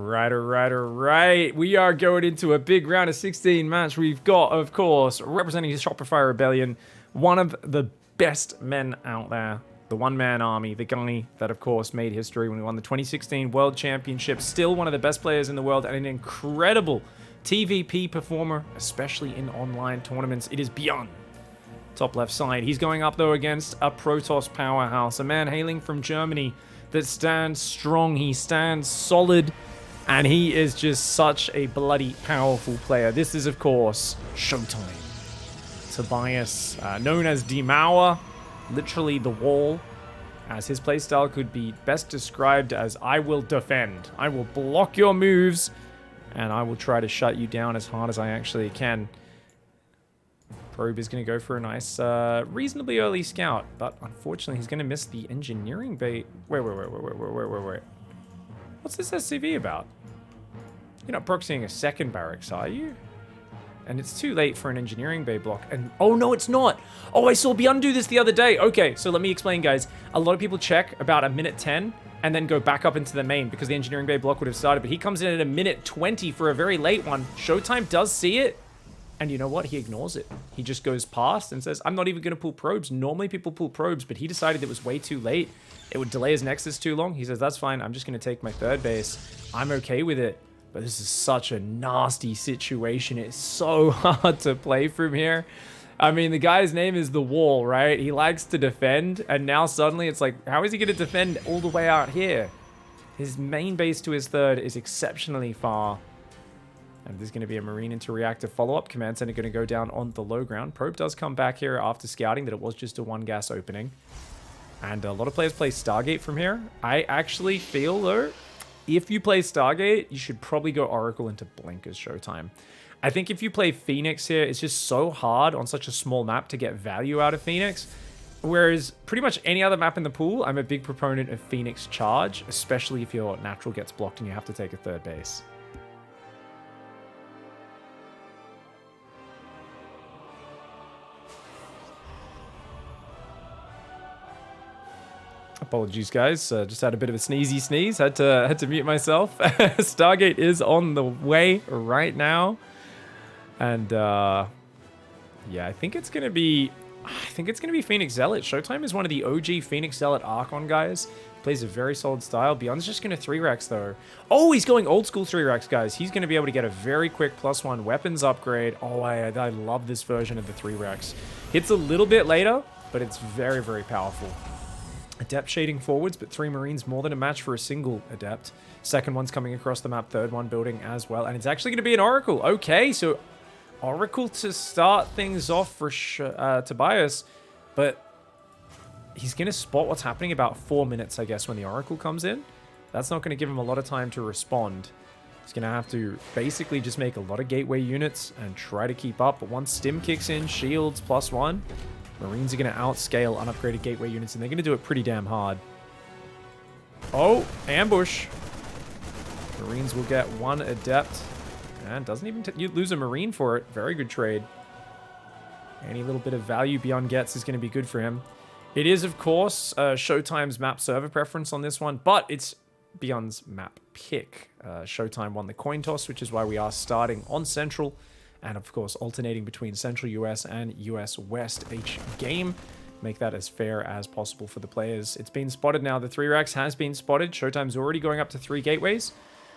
All right. We are going into a big round of 16 match. We've got, of course, representing the Shopify Rebellion, one of the best men out there. The one-man army, the guy that, of course, made history when he won the 2016 World Championship. Still one of the best players in the world and an incredible TvP performer, especially in online tournaments. It is ByuN. Top left side. He's going up, though, against a Protoss powerhouse, a man hailing from Germany that stands strong. He stands solid, and he is just such a bloody powerful player. This is, of course, ShowTime. Tobias, known as Demour, literally the wall, as his playstyle could be best described as I will defend. I will block your moves, and I will try to shut you down as hard as I actually can. Probe is going to go for a nice, reasonably early scout, but unfortunately he's going to miss the engineering bait. Wait. What's this SCV about? You're not proxying a second barracks, are you? And it's too late for an engineering bay block. And oh no, it's not. Oh, I saw ByuN do this the other day. Okay, so let me explain, guys. A lot of people check about a minute 10 and then go back up into the main because the engineering bay block would have started, but he comes in at a minute 20 for a very late one. ShowTime does see it. And you know what? He ignores it. He just goes past and says, I'm not even going to pull probes. Normally people pull probes, but he decided it was way too late. It would delay his nexus too long. He says, that's fine. I'm just going to take my third base. I'm okay with it. But this is such a nasty situation. It's so hard to play from here. I mean, the guy's name is The Wall, right? He likes to defend. And now suddenly it's like, how is he going to defend all the way out here? His main base to his third is exceptionally far. And there's going to be a Marine into reactive follow-up. Command center going to go down on the low ground. Probe does come back here after scouting that it was just a one gas opening. And a lot of players play Stargate from here. I actually feel, though, if you play Stargate, you should probably go Oracle into Blink as ShowTime. I think if you play Phoenix here, it's just so hard on such a small map to get value out of Phoenix. Whereas pretty much any other map in the pool, I'm a big proponent of Phoenix Charge, especially if your natural gets blocked and you have to take a third base. Apologies, guys. Just had a bit of a sneezy sneeze. Had to mute myself. Stargate is on the way right now, and yeah, I think it's gonna be Phoenix Zealot. ShowTime is one of the OG Phoenix Zealot Archon guys. Plays a very solid style. ByuN's just gonna 3-Rex though. Oh, he's going old school 3-Rex, guys. He's gonna be able to get a very quick +1 weapons upgrade. Oh, I love this version of the 3-Rex. Hits a little bit later, but it's very, very powerful. Adept shading forwards, but 3 Marines more than a match for a single Adept. Second one's coming across the map, third one building as well. And it's actually going to be an Oracle. Okay, so Oracle to start things off for Tobias, but he's going to spot what's happening about 4 minutes, I guess, when the Oracle comes in. That's not going to give him a lot of time to respond. He's going to have to basically just make a lot of gateway units and try to keep up. But once Stim kicks in, shields +1, Marines are going to outscale unupgraded gateway units, and they're going to do it pretty damn hard. Oh, ambush. Marines will get 1 Adept, and doesn't even lose a Marine for it. Very good trade. Any little bit of value ByuN gets is going to be good for him. It is, of course, ShowTime's map server preference on this one, but it's ByuN's map pick. ShowTime won the coin toss, which is why we are starting on Central. And of course, alternating between Central US and US West each game. Make that as fair as possible for the players. It's been spotted now. The 3-Rex has been spotted. ShowTime's already going up to 3 gateways.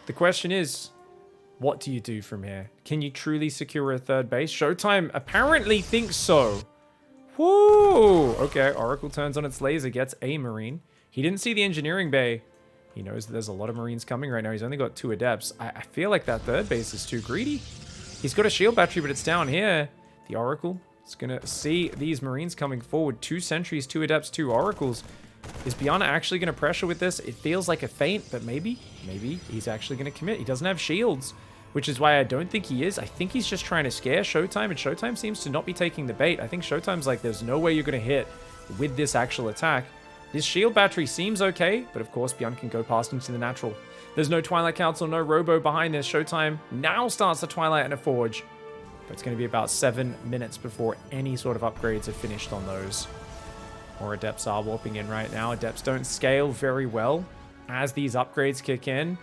The question is, what do you do from here? Can you truly secure a third base? ShowTime apparently thinks so. Whoo! Okay, Oracle turns on its laser, gets a Marine. He didn't see the engineering bay. He knows that there's a lot of Marines coming right now. He's only got 2 Adepts. I feel like that third base is too greedy. He's got a shield battery, but it's down here. The Oracle is going to see these Marines coming forward. 2 sentries, 2 Adepts, 2 Oracles. Is ByuN actually going to pressure with this? It feels like a feint, but maybe he's actually going to commit. He doesn't have shields, which is why I don't think he is. I think he's just trying to scare ShowTime, and ShowTime seems to not be taking the bait. I think ShowTime's like, there's no way you're going to hit with this actual attack. This shield battery seems okay, but of course ByuN can go past into the natural. There's no Twilight Council, no Robo behind this. ShowTime now starts the Twilight and a Forge. But it's going to be about 7 minutes before any sort of upgrades are finished on those. More Adepts are warping in right now. Adepts don't scale very well as these upgrades kick in.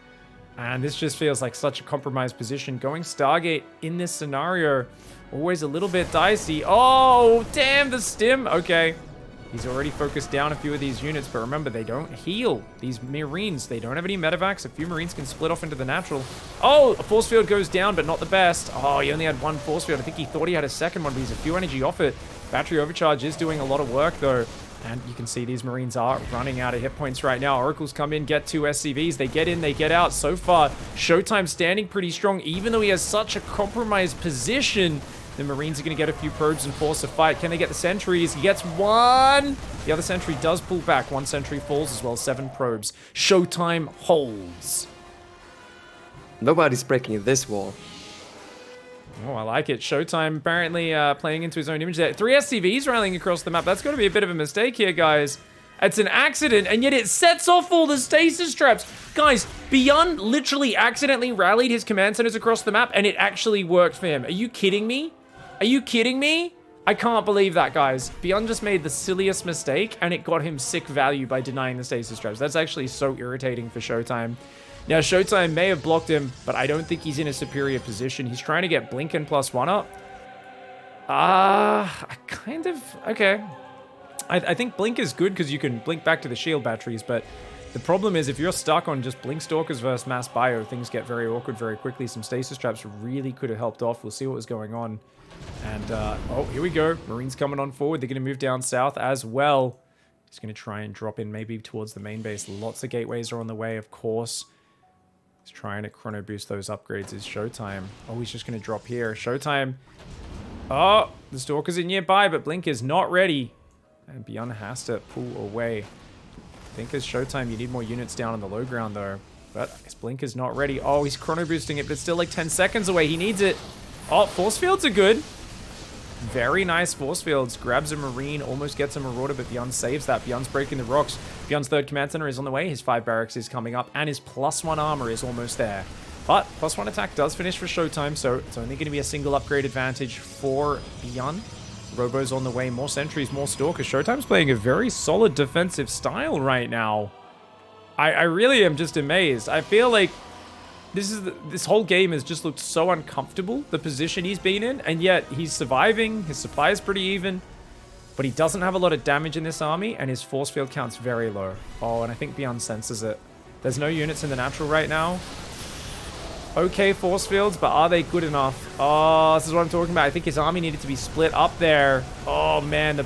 And this just feels like such a compromised position. Going Stargate in this scenario, always a little bit dicey. Oh, damn, the stim. Okay. He's already focused down a few of these units, but remember, they don't heal. These Marines, they don't have any medevacs. A few Marines can split off into the natural. Oh, a force field goes down, but not the best. Oh, he only had one force field. I think he thought he had a second one, but he's a few energy off it. Battery overcharge is doing a lot of work, though. And you can see these Marines are running out of hit points right now. Oracles come in, get 2 SCVs. They get in, they get out. So far, ShowTime standing pretty strong, even though he has such a compromised position. The Marines are going to get a few probes and force a fight. Can they get the sentries? He gets one. The other sentry does pull back. One sentry falls as well. 7 probes. ShowTime holds. Nobody's breaking this wall. Oh, I like it. ShowTime apparently playing into his own image there. 3 SCVs rallying across the map. That's going to be a bit of a mistake here, guys. It's an accident, and yet it sets off all the stasis traps. Guys, ByuN literally accidentally rallied his command centers across the map, and it actually worked for him. Are you kidding me? Are you kidding me? I can't believe that, guys. ByuN just made the silliest mistake, and it got him sick value by denying the stasis traps. That's actually so irritating for ShowTime. Now, ShowTime may have blocked him, but I don't think he's in a superior position. He's trying to get Blink and +1 up. Okay. I think Blink is good because you can blink back to the shield batteries, but the problem is if you're stuck on just Blink Stalkers versus Mass Bio, things get very awkward very quickly. Some stasis traps really could have helped off. We'll see what was going on. And, oh, here we go. Marines coming on forward. They're going to move down south as well. He's going to try and drop in maybe towards the main base. Lots of gateways are on the way, of course. He's trying to chrono boost those upgrades. Is ShowTime. Oh, he's just going to drop here. ShowTime. Oh, the Stalkers are nearby, but Blink is not ready. And ByuN has to pull away. I think as ShowTime, you need more units down on the low ground, though. But his Blink is not ready. Oh, he's chrono boosting it, but it's still like 10 seconds away. He needs it. Oh, force fields are good. Very nice force fields. Grabs a Marine, almost gets a Marauder, but ByuN saves that. ByuN's breaking the rocks. ByuN's 3rd command center is on the way. His 5 barracks is coming up, and his +1 armor is almost there. But +1 attack does finish for ShowTime, so it's only going to be a single upgrade advantage for ByuN. Robo's on the way. More sentries, more stalkers. ShowTime's playing a very solid defensive style right now. I really am just amazed. I feel like this whole game has just looked so uncomfortable, the position he's been in, and yet he's surviving. His supply is pretty even, but he doesn't have a lot of damage in this army, and his force field count's very low. Oh, and I think ByuN senses it. There's no units in the natural right now. Okay, force fields, but are they good enough? Oh, this is what I'm talking about. I think his army needed to be split up there. Oh, man, the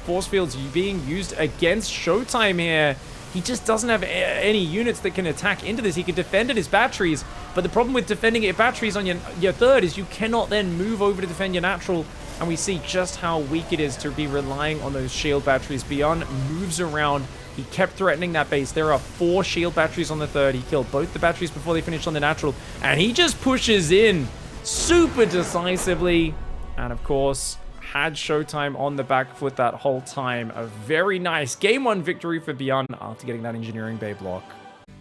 force fields being used against ShowTime here. He just doesn't have any units that can attack into this. He can defend at his batteries, but the problem with defending at batteries on your 3rd is you cannot then move over to defend your natural, and we see just how weak it is to be relying on those shield batteries. ByuN moves around. He kept threatening that base. There are 4 shield batteries on the 3rd. He killed both the batteries before they finished on the natural, and he just pushes in super decisively, and of course had ShowTime on the back foot that whole time. A very nice Game 1 victory for ByuN after getting that Engineering Bay block.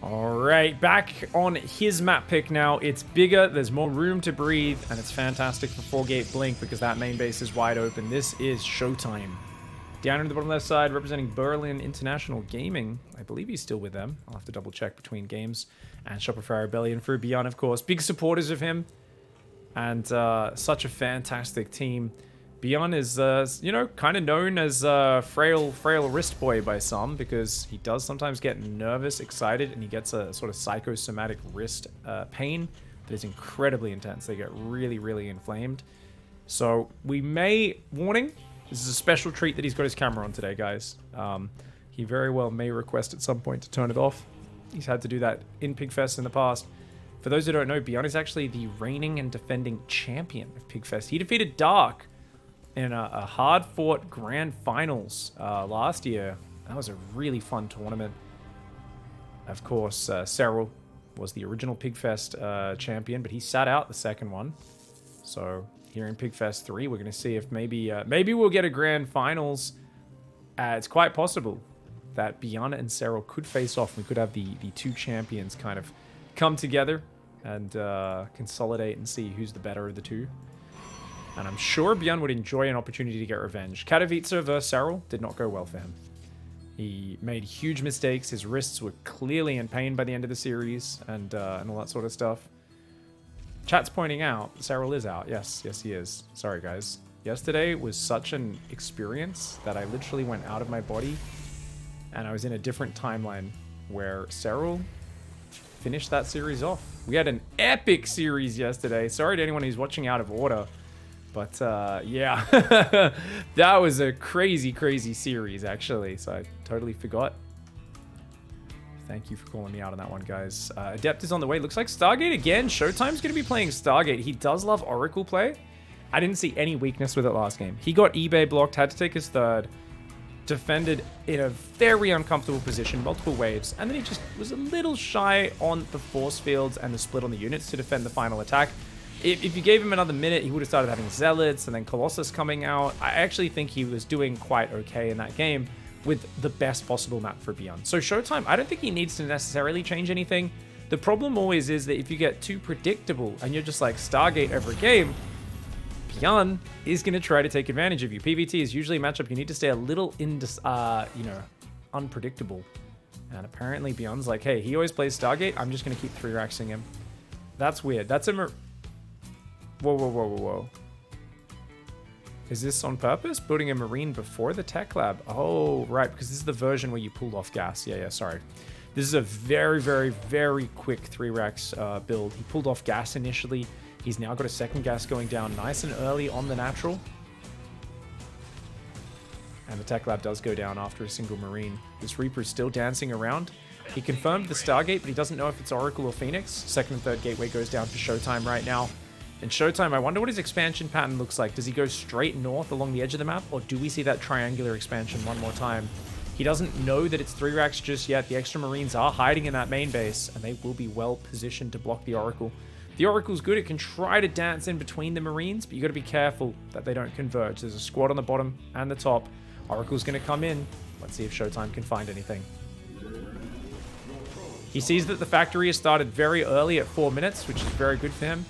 All right, back on his map pick now. It's bigger, there's more room to breathe, and it's fantastic for 4-gate Blink because that main base is wide open. This is ShowTime. Down in the bottom left side, representing Berlin International Gaming. I believe he's still with them. I'll have to double check between games. And Shopify Rebellion for ByuN, of course. Big supporters of him. And such a fantastic team. ByuN is, you know, kind of known as frail wrist boy by some because he does sometimes get nervous, excited, and he gets a sort of psychosomatic wrist pain that is incredibly intense. They get really, really inflamed. So we may, warning, this is a special treat that he's got his camera on today, guys. He very well may request at some point to turn it off. He's had to do that in PiGFest in the past. For those who don't know, ByuN is actually the reigning and defending champion of PiGFest. He defeated Dark in a hard-fought grand finals last year. That was a really fun tournament. Of course, Cyril was the original PiGFest champion, but he sat out the second one. So here in PiGFest 3, we're going to see if maybe we'll get a grand finals. It's quite possible that ByuN and Cyril could face off. We could have the 2 champions kind of come together and consolidate and see who's the better of the 2. And I'm sure ByuN would enjoy an opportunity to get revenge. Katowice versus Cyril did not go well for him. He made huge mistakes. His wrists were clearly in pain by the end of the series and all that sort of stuff. Chat's pointing out, Cyril is out. Yes, he is. Sorry, guys. Yesterday was such an experience that I literally went out of my body and I was in a different timeline where Cyril finished that series off. We had an epic series yesterday. Sorry to anyone who's watching out of order. But, yeah. That was a crazy, crazy series, actually. So I totally forgot. Thank you for calling me out on that one, guys. Adept is on the way. Looks like Stargate again. ShowTime's going to be playing Stargate. He does love Oracle play. I didn't see any weakness with it last game. He got eBay blocked, had to take his third. Defended in a very uncomfortable position, multiple waves. And then he just was a little shy on the force fields and the split on the units to defend the final attack. If you gave him another minute, he would have started having Zealots and then Colossus coming out. I actually think he was doing quite okay in that game with the best possible map for ByuN. So ShowTime, I don't think he needs to necessarily change anything. The problem always is that if you get too predictable and you're just like Stargate every game, ByuN is going to try to take advantage of you. PvT is usually a matchup you need to stay a little unpredictable. And apparently ByuN's like, hey, he always plays Stargate. I'm just going to keep 3-raxing him. That's weird. That's a... Whoa. Is this on purpose? Building a marine before the tech lab? Oh, right, because this is the version where you pulled off gas. Yeah, sorry. This is a very, very, very quick 3-rax build. He pulled off gas initially. He's now got a second gas going down nice and early on the natural. And the tech lab does go down after a single marine. This Reaper is still dancing around. He confirmed the Stargate, but he doesn't know if it's Oracle or Phoenix. Second and third gateway goes down for ShowTime right now. In ShowTime, I wonder what his expansion pattern looks like. Does he go straight north along the edge of the map, or do we see that triangular expansion one more time? He doesn't know that it's 3-racks just yet. The extra marines are hiding in that main base, and they will be well positioned to block the Oracle. The Oracle's good. It can try to dance in between the marines, but you got to be careful that they don't converge. There's a squad on the bottom and the top. Oracle's going to come in. Let's see if ShowTime can find anything. He sees that the factory has started very early at 4 minutes, which is very good for him.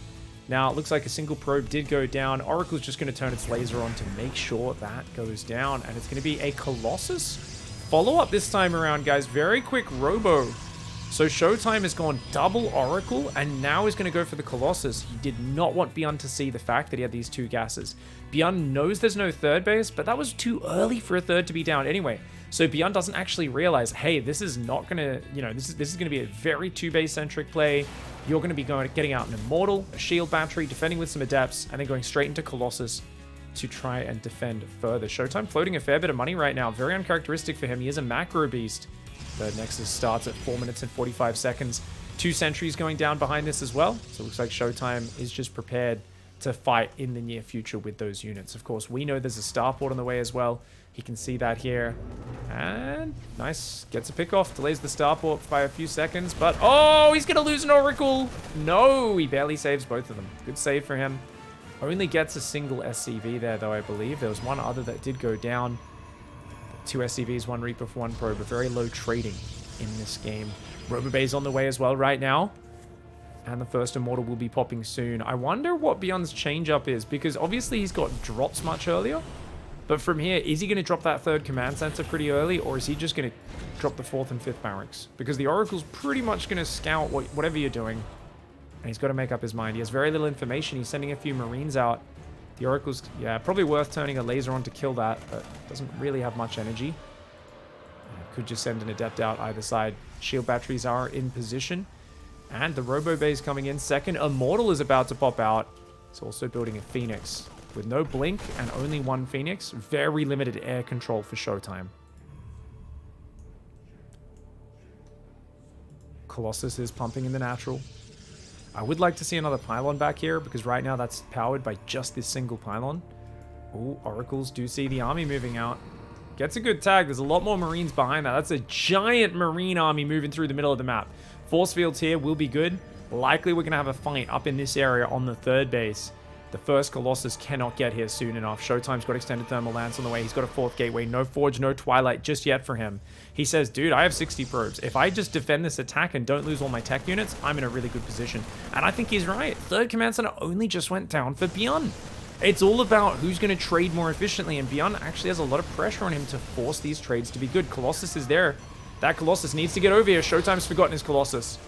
Now, it looks like a single probe did go down. Oracle's just going to turn its laser on to make sure that goes down. And it's going to be a Colossus follow-up this time around, guys. Very quick Robo. So ShowTime has gone double Oracle and now is going to go for the Colossus. He did not want ByuN to see the fact that he had these two gases. ByuN knows there's no third base, but that was too early for a third to be down anyway. So ByuN doesn't actually realize, hey, this is not going to, this is going to be a very 2-base-centric play. You're going to be getting out an Immortal, a Shield Battery, defending with some Adepts, and then going straight into Colossus to try and defend further. ShowTime floating a fair bit of money right now. Very uncharacteristic for him. He is a macro beast. The Nexus starts at 4 minutes and 45 seconds. 2 sentries going down behind this as well. So it looks like ShowTime is just prepared to fight in the near future with those units. Of course, we know there's a starport on the way as well. He can see that here. And nice. Gets a pick off. Delays the starport by a few seconds. But, oh, he's going to lose an Oracle. No, he barely saves both of them. Good save for him. Only gets a single SCV there, though, I believe. There was one other that did go down. 2 SCVs, 1 Reaper for 1 Probe. But very low trading in this game. Robobay's on the way as well right now. And the first Immortal will be popping soon. I wonder what ByuN's change-up is, because obviously he's got drops much earlier. But from here, is he going to drop that third command center pretty early, or is he just going to drop the 4th and 5th barracks? Because the Oracle's pretty much going to scout whatever you're doing. And he's got to make up his mind. He has very little information. He's sending a few Marines out. The Oracle's, yeah, probably worth turning a laser on to kill that, but doesn't really have much energy. Could just send an Adept out either side. Shield batteries are in position. And the Robo Bay's coming in. Second Immortal is about to pop out. It's also building a Phoenix. With no blink and only 1 Phoenix, very limited air control for ShowTime. Colossus is pumping in the natural. I would like to see another pylon back here, because right now that's powered by just this single pylon. Oh, Oracles do see the army moving out. Gets a good tag. There's a lot more Marines behind that. That's a giant Marine army moving through the middle of the map. Force fields here will be good. Likely we're going to have a fight up in this area on the 3rd base. The first Colossus cannot get here soon enough. ShowTime's got extended thermal lance on the way. He's got a 4th gateway. No Forge, no Twilight just yet for him. He says, dude, I have 60 probes. If I just defend this attack and don't lose all my tech units, I'm in a really good position. And I think he's right. 3rd command center only just went down for ByuN. It's all about who's going to trade more efficiently, and ByuN actually has a lot of pressure on him to force these trades to be good. Colossus is there. That Colossus needs to get over here. ShowTime's forgotten his Colossus.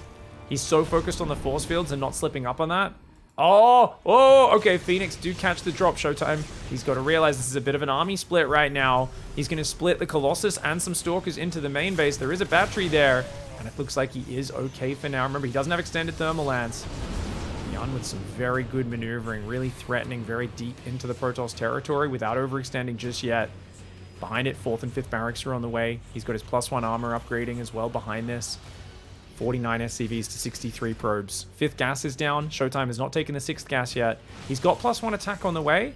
He's so focused on the force fields and not slipping up on that. Oh, okay, Phoenix do catch the drop, ShowTime. He's got to realize this is a bit of an army split right now. He's going to split the Colossus and some Stalkers into the main base. There is a battery there, and it looks like he is okay for now. Remember, he doesn't have extended thermal lance. ByuN with some very good maneuvering, really threatening very deep into the Protoss territory without overextending just yet. Behind it, 4th and 5th barracks are on the way. He's got his +1 armor upgrading as well behind this. 49 SCVs to 63 probes. 5th gas is down. ShowTime has not taken the 6th gas yet. He's got +1 attack on the way.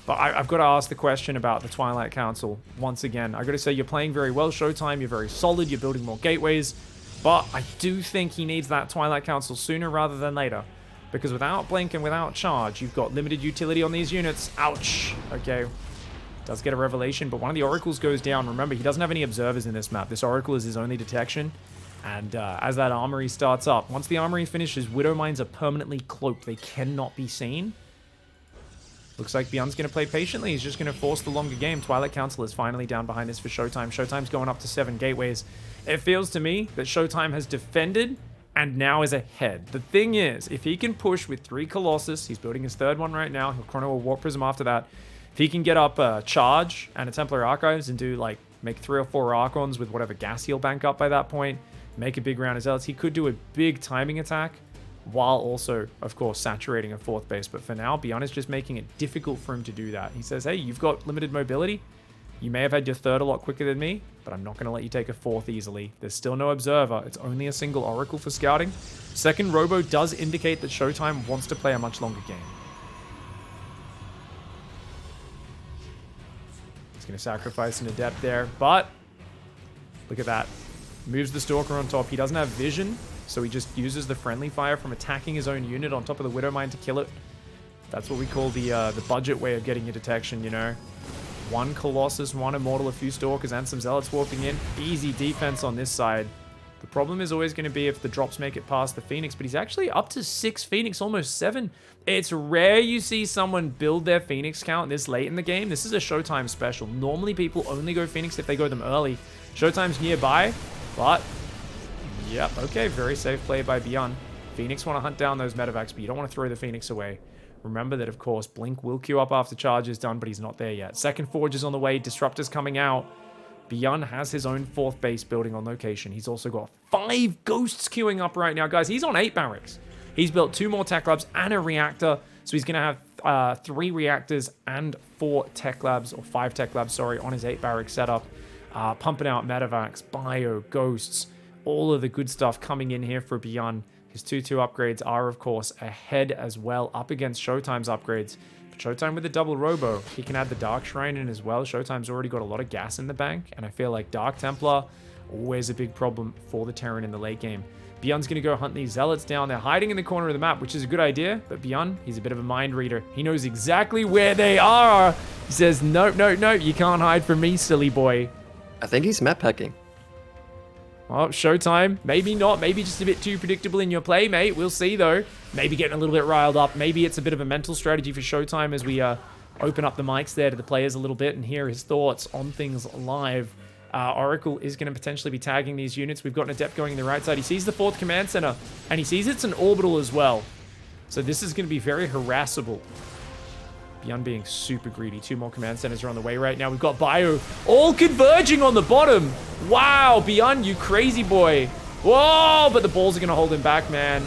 But I've got to ask the question about the Twilight Council once again. I've got to say, you're playing very well, ShowTime. You're very solid. You're building more gateways. But I do think he needs that Twilight Council sooner rather than later. Because without Blink and without Charge, you've got limited utility on these units. Ouch. Okay. Does get a revelation, but one of the Oracles goes down. Remember, he doesn't have any observers in this map. This Oracle is his only detection. And as that armory starts up, once the armory finishes, Widow Mines are permanently cloaked. They cannot be seen. Looks like ByuN's going to play patiently. He's just going to force the longer game. Twilight Council is finally down behind this for ShowTime. ShowTime's going up to 7 gateways. It feels to me that ShowTime has defended and now is ahead. The thing is, if he can push with 3 Colossus, he's building his 3rd one right now. He'll chrono a Warp Prism after that. If he can get up a Charge and a Templar Archives and do, like, make 3 or 4 Archons with whatever gas he'll bank up by that point, make a big round of Zealots, he could do a big timing attack while also, of course, saturating a 4th base. But for now, ByuN is just making it difficult for him to do that. He says, hey, you've got limited mobility. You may have had your 3rd a lot quicker than me, but I'm not going to let you take a 4th easily. There's still no Observer. It's only a single Oracle for scouting. 2nd Robo does indicate that ShowTime wants to play a much longer game. He's going to sacrifice an Adept there, but look at that. Moves the Stalker on top. He doesn't have vision, so he just uses the friendly fire from attacking his own unit on top of the Widow Mine to kill it. That's what we call the budget way of getting your detection, you know. 1 Colossus, 1 Immortal, a few Stalkers, and some Zealots warping in. Easy defense on this side. The problem is always going to be if the drops make it past the Phoenix, but he's actually up to 6 Phoenix, almost 7. It's rare you see someone build their Phoenix count this late in the game. This is a ShowTime special. Normally people only go Phoenix if they go them early. ShowTime's nearby, but yep, okay, very safe play by ByuN. Phoenix want to hunt down those medevacs, but you don't want to throw the Phoenix away. Remember that, of course, Blink will queue up after Charge is done, but he's not there yet. 2nd Forge is on the way. Disruptor's coming out. ByuN has his own 4th base building on location. He's also got 5 Ghosts queuing up right now. Guys, he's on 8 barracks. He's built 2 more Tech Labs and a Reactor. So he's going to have 3 Reactors and 4 Tech Labs, or 5 Tech Labs, sorry, on his 8 barrack setup. Pumping out medevacs, bio, ghosts, all of the good stuff coming in here for ByuN. His 2-2 upgrades are, of course, ahead as well, up against ShowTime's upgrades. But ShowTime with a double Robo, he can add the Dark Shrine in as well. ShowTime's already got a lot of gas in the bank, and I feel like Dark Templar, always a big problem for the Terran in the late game. ByuN's going to go hunt these Zealots down. They're hiding in the corner of the map, which is a good idea, but ByuN, he's a bit of a mind reader. He knows exactly where they are. He says, nope, nope, nope, you can't hide from me, silly boy. I think he's map hacking. Well, ShowTime, maybe not. Maybe just a bit too predictable in your play, mate. We'll see, though. Maybe getting a little bit riled up. Maybe it's a bit of a mental strategy for ShowTime as we open up the mics there to the players a little bit and hear his thoughts on things live. Oracle is going to potentially be tagging these units. We've got an Adept going in the right side. He sees the 4th Command Center, and he sees it's an orbital as well. So this is going to be very harassable. ByuN being super greedy. 2 more command centers are on the way right now. We've got Bio all converging on the bottom. Wow, ByuN, you crazy boy. Whoa, but the balls are going to hold him back, man.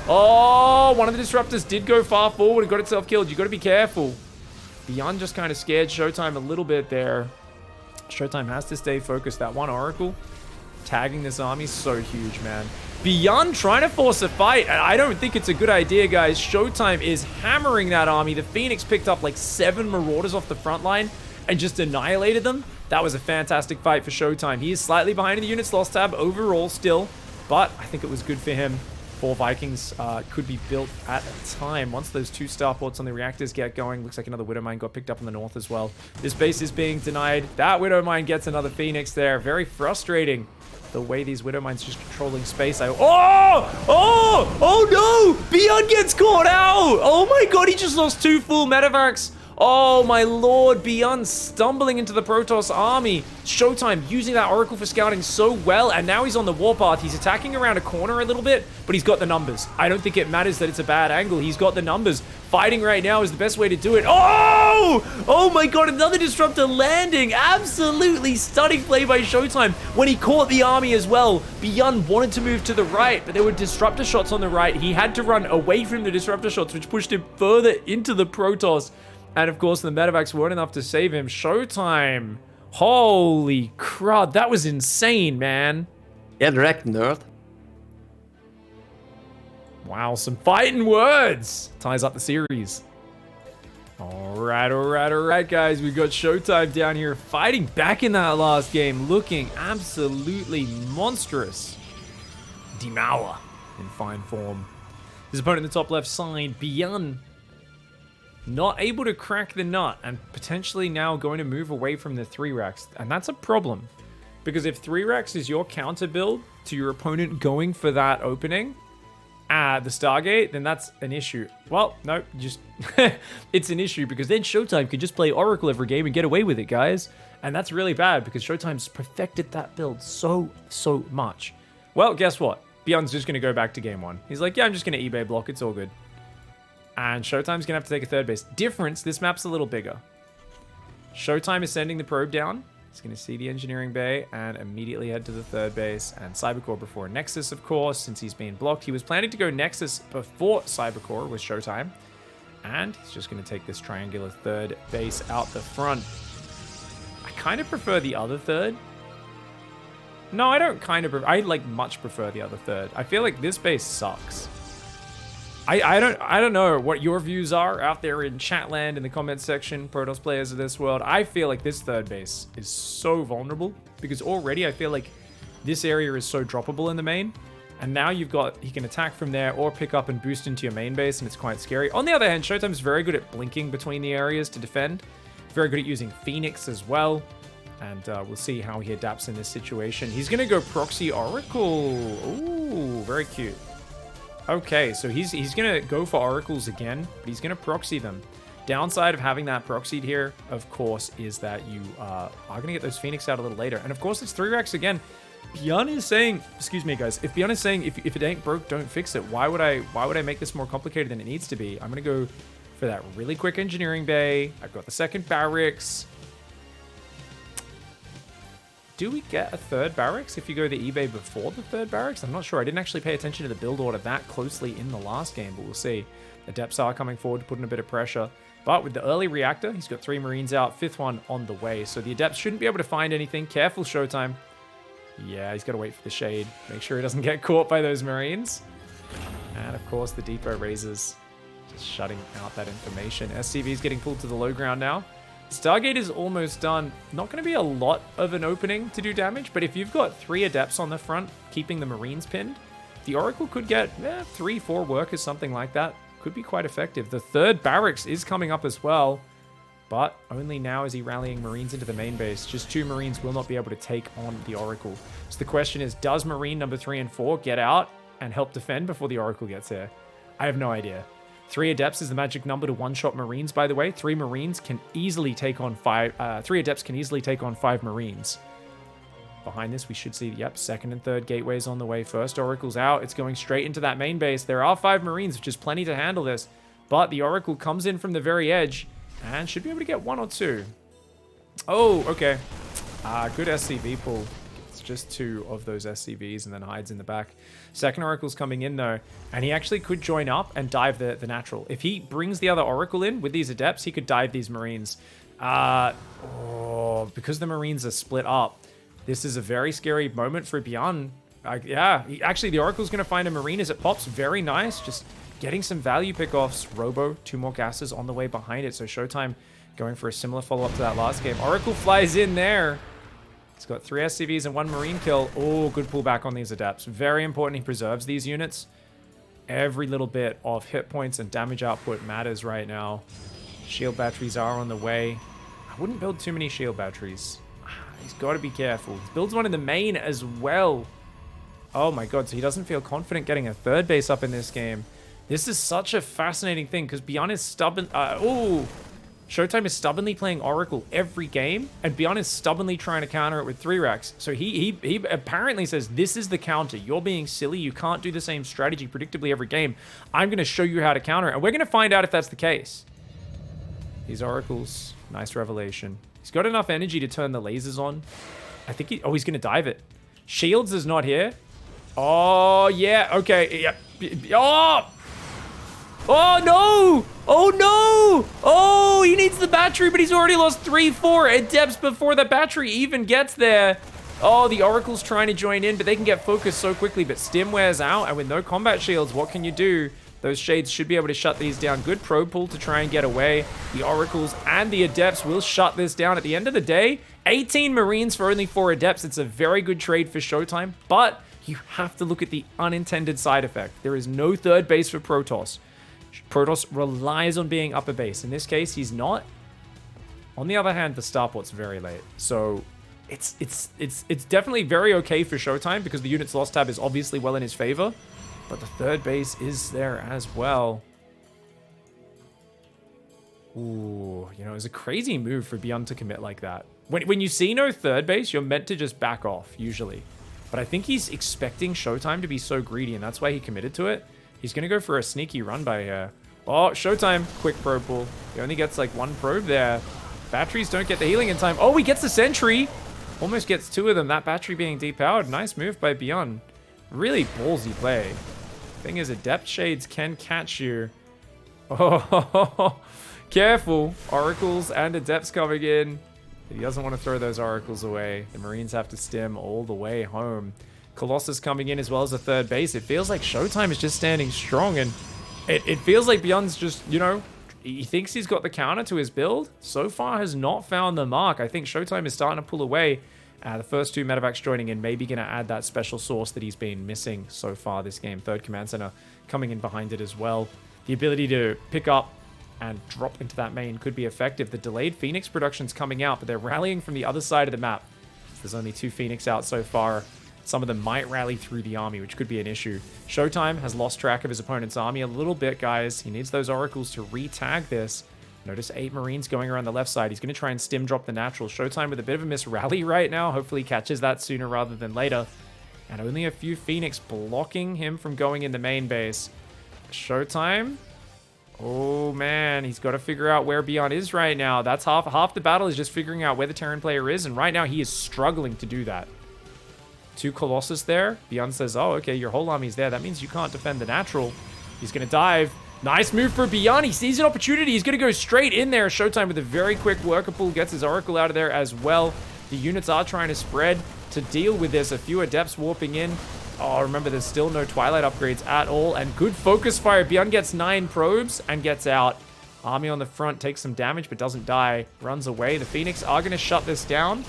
Oh, one of the Disruptors did go far forward and got itself killed. You got to be careful. ByuN just kind of scared ShowTime a little bit there. ShowTime has to stay focused. That 1 Oracle tagging this army is so huge, man. ByuN trying to force a fight, and I don't think it's a good idea, guys. ShowTime is hammering that army. The Phoenix picked up like 7 Marauders off the front line and just annihilated them. That was a fantastic fight for ShowTime. He is slightly behind in the units lost tab overall still, but I think it was good for him. 4 Vikings could be built at a time. Once those 2 starports on the reactors get going, looks like another Widow Mine got picked up in the north as well. This base is being denied. That Widow Mine gets another Phoenix there. Very frustrating. The way these Widow Mines just controlling space. Oh no! ByuN gets caught out! Oh my god, he just lost 2 full medevacs Oh my lord, ByuN stumbling into the Protoss army. ShowTime using that Oracle for scouting so well, and now he's on the warpath. He's attacking around a corner a little bit, but he's got the numbers. I don't think it matters that it's a bad angle. He's got the numbers. Fighting right now is the best way to do it. Oh! Oh my god, another Disruptor landing. Absolutely stunning play by ShowTime when he caught the army as well. ByuN wanted to move to the right, but there were Disruptor shots on the right. He had to run away from the Disruptor shots, which pushed him further into the Protoss. And of course, the medevacs weren't enough to save him. ShowTime. Holy crud, that was insane, man. Get wrecked, nerd. Wow, some fighting words. Ties up the series. All right, guys. We got ShowTime down here fighting back in that last game, looking absolutely monstrous. Demour in fine form. His opponent in the top left side, ByuN, not able to crack the nut and potentially now going to move away from the 3-Rex. And that's a problem. Because if 3-Rex is your counter build to your opponent going for that opening at the Stargate, then that's an issue. Well, no, just it's an issue because then ShowTime could just play Oracle every game and get away with it, guys. And that's really bad because ShowTime's perfected that build so much. Well, guess what? ByuN's just going to go back to game 1. He's like, yeah, I'm just going to eBay block. It's all good. And ShowTime's going to have to take a third base. Difference, this map's a little bigger. ShowTime is sending the probe down. He's going to see the engineering bay and immediately head to the third base. And Cybercore before Nexus, of course, since he's been blocked. He was planning to go Nexus before Cybercore with ShowTime. And he's just going to take this triangular third base out the front. I kind of prefer the other third. No, I don't kind of prefer. I much prefer the other third. I feel like this base sucks. I don't know what your views are out there in chatland in the comments section, Protoss players of this world. I feel like this third base is so vulnerable because already I feel like this area is so droppable in the main. And now he can attack from there or pick up and boost into your main base, and it's quite scary. On the other hand, ShowTime's very good at blinking between the areas to defend. Very good at using Phoenix as well. And we'll see how he adapts in this situation. He's going to go proxy Oracle. Ooh, very cute. Okay, so he's going to go for oracles again, but he's going to proxy them. Downside of having that proxied here, of course, is that you are going to get those Phoenix out a little later. And of course, it's 3-Rex again. ByuN is saying, excuse me, guys, if ByuN is saying, if it ain't broke, don't fix it, why would I make this more complicated than it needs to be? I'm going to go for that really quick engineering bay. I've got the second barracks. Do we get a third barracks if you go the eBay before the third barracks? I'm not sure. I didn't actually pay attention to the build order that closely in the last game, but we'll see. Adepts are coming forward to put in a bit of pressure. But with the early reactor, he's got 3 Marines out, 5th one on the way. So the Adepts shouldn't be able to find anything. Careful, ShowTime. Yeah, he's got to wait for the shade. Make sure he doesn't get caught by those Marines. And of course, the depot raises, just shutting out that information. SCV is getting pulled to the low ground now. Stargate is almost done. Not going to be a lot of an opening to do damage, but if you've got 3 Adepts on the front, keeping the Marines pinned, the Oracle could get 3, 4 workers, something like that. Could be quite effective. The third barracks is coming up as well, but only now is he rallying Marines into the main base. Just 2 Marines will not be able to take on the Oracle. So the question is, does Marine number 3 and 4 get out and help defend before the Oracle gets here? I have no idea. 3 Adepts is the magic number to one-shot Marines, by the way. 3 Marines can easily take on 5... 3 Adepts can easily take on 5 Marines. Behind this, we should see, yep, second and third gateways on the way. First Oracle's out. It's going straight into that main base. There are 5 Marines, which is plenty to handle this. But the Oracle comes in from the very edge and should be able to get 1 or 2. Oh, okay. Good SCV pull. It's just 2 of those SCVs and then hides in the back. Second Oracle's coming in, though, and he actually could join up and dive the natural. If he brings the other Oracle in with these Adepts, he could dive these Marines. Because the Marines are split up, this is a very scary moment for ByuN. Actually, the Oracle's going to find a Marine as it pops. Very nice. Just getting some value pickoffs. Robo, 2 more gases on the way behind it. So ShowTime going for a similar follow-up to that last game. Oracle flies in there. He's got 3 SCVs and 1 Marine kill. Oh, good pullback on these Adepts. Very important he preserves these units. Every little bit of hit points and damage output matters right now. Shield batteries are on the way. I wouldn't build too many shield batteries. He's got to be careful. He builds one in the main as well. Oh my god, so he doesn't feel confident getting a third base up in this game. This is such a fascinating thing because ByuN is stubborn. ShowTime is stubbornly playing Oracle every game, and ByuN is stubbornly trying to counter it with 3 racks. So he apparently says, this is the counter. You're being silly. You can't do the same strategy predictably every game. I'm going to show you how to counter it, and we're going to find out if that's the case. These Oracles, nice revelation. He's got enough energy to turn the lasers on. I think he's going to dive it. Shields is not here. Oh, yeah, okay, yeah. Oh! Oh, no! Oh, no! Oh, he needs the battery, but he's already lost 3-4 at depths before the battery even gets there. Oh, the Oracle's trying to join in, but they can get focused so quickly, but Stim wears out, and with no combat shields, what can you do? Those Shades should be able to shut these down. Good probe pull to try and get away. The Oracles and the Adepts will shut this down. At the end of the day, 18 Marines for only 4 Adepts. It's a very good trade for ShowTime, but you have to look at the unintended side effect. There is no third base for Protoss. Protoss relies on being upper base. In this case, he's not. On the other hand, the starport's very late. So it's definitely very okay for ShowTime because the unit's loss tab is obviously well in his favor. But the third base is there as well. Ooh, you know, it's a crazy move for ByuN to commit like that. When you see no third base, you're meant to just back off, usually. But I think he's expecting ShowTime to be so greedy, and that's why he committed to it. He's going to go for a sneaky run by here. Oh, ShowTime. Quick probe pull. He only gets like 1 probe there. Batteries don't get the healing in time. Oh, he gets the sentry. Almost gets 2 of them. That battery being depowered. Nice move by ByuN. Really ballsy play. Thing is, Adept Shades can catch you. Oh, careful. Oracles and Adepts coming in. He doesn't want to throw those Oracles away. The Marines have to stim all the way home. Colossus coming in as well as a third base. It feels like ShowTime is just standing strong, and it feels like ByuN's just, you know, he thinks he's got the counter to his build. So far has not found the mark. I think ShowTime is starting to pull away. The first 2 medevacs joining in, maybe going to add that special source that he's been missing so far this game. Third command center coming in behind it as well. The ability to pick up and drop into that main could be effective. The delayed Phoenix production's coming out, but they're rallying from the other side of the map. There's only 2 Phoenix out so far. Some of them might rally through the army, which could be an issue. ShowTime has lost track of his opponent's army a little bit, guys. He needs those Oracles to re-tag this. Notice 8 Marines going around the left side. He's going to try and stim drop the natural. ShowTime with a bit of a miss rally right now. Hopefully he catches that sooner rather than later. And only a few Phoenix blocking him from going in the main base. ShowTime. Oh, man. He's got to figure out where ByuN is right now. That's half the battle is just figuring out where the Terran player is. And right now he is struggling to do that. 2 Colossus there. ByuN says, oh, okay, your whole army's there. That means you can't defend the natural. He's going to dive. Nice move for ByuN. He sees an opportunity. He's going to go straight in there. ShowTime with a very quick worker pull. Gets his Oracle out of there as well. The units are trying to spread to deal with this. A few Adepts warping in. Oh, remember, there's still no Twilight upgrades at all. And good focus fire. ByuN gets 9 probes and gets out. Army on the front takes some damage but doesn't die. Runs away. The Phoenix are going to shut this down.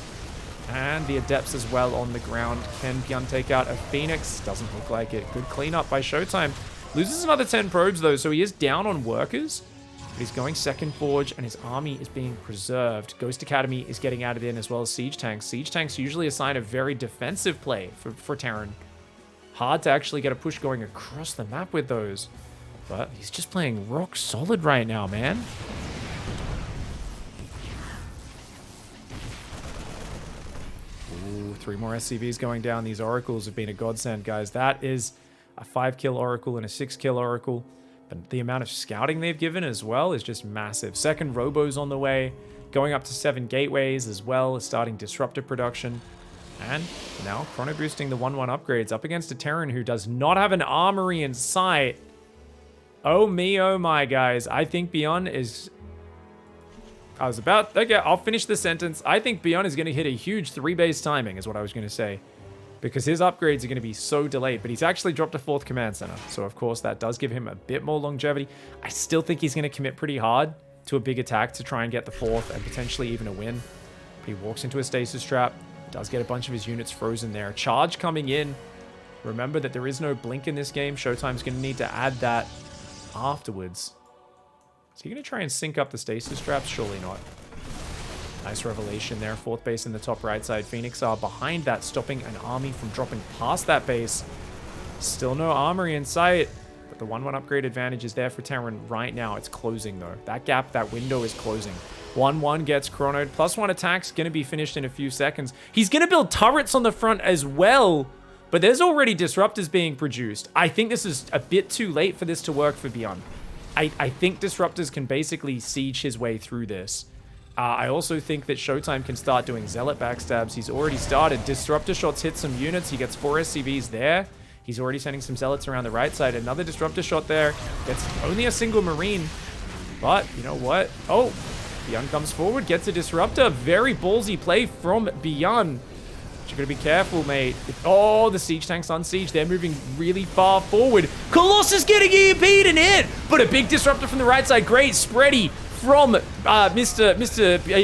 And the Adepts as well on the ground. Can ByuN take out a Phoenix? Doesn't look like it. Good cleanup by ShowTime. Loses another 10 probes, though, so he is down on workers. But he's going second forge, and his army is being preserved. Ghost Academy is getting added in, as well as Siege Tanks. Siege Tanks usually a sign of very defensive play for Terran. Hard to actually get a push going across the map with those. But he's just playing rock solid right now, man. Ooh, 3 more SCVs going down. These Oracles have been a godsend, guys. That is a 5-kill Oracle and a 6-kill Oracle. But the amount of scouting they've given as well is just massive. Second Robo's on the way. Going up to 7 gateways as well as starting Disruptor production. And now chrono boosting the 1-1 upgrades up against a Terran who does not have an armory in sight. Oh me, oh my, guys. I think ByuN is... Okay, I'll finish the sentence. I think ByuN is going to hit a huge 3-base timing is what I was going to say. Because his upgrades are going to be so delayed. But he's actually dropped a 4th command center. So, of course, that does give him a bit more longevity. I still think he's going to commit pretty hard to a big attack to try and get the 4th and potentially even a win. But he walks into a stasis trap. Does get a bunch of his units frozen there. Charge coming in. Remember that there is no blink in this game. ShowTime's going to need to add that afterwards. Is he going to try and sync up the stasis traps? Surely not. Nice revelation there. 4th base in the top right side. Phoenix are behind that, stopping an army from dropping past that base. Still no armory in sight. But the 1-1 upgrade advantage is there for Terran right now. It's closing, though. That gap, that window is closing. 1-1 gets chronoed. +1 attack's going to be finished in a few seconds. He's going to build turrets on the front as well. But there's already disruptors being produced. I think this is a bit too late for this to work for ByuN. I think disruptors can basically siege his way through this. I also think that ShowTime can start doing zealot backstabs. He's already started. Disruptor shots hit some units. He gets 4 SCVs there. He's already sending some zealots around the right side. Another disruptor shot there. Gets only a single marine. But you know what? Oh, ByuN comes forward, gets a disruptor. Very ballsy play from ByuN. But you gotta be careful, mate. Oh, the siege tank's on siege. They're moving really far forward. Colossus getting EMP'd and hit, but a big disruptor from the right side. Great spready from Mr.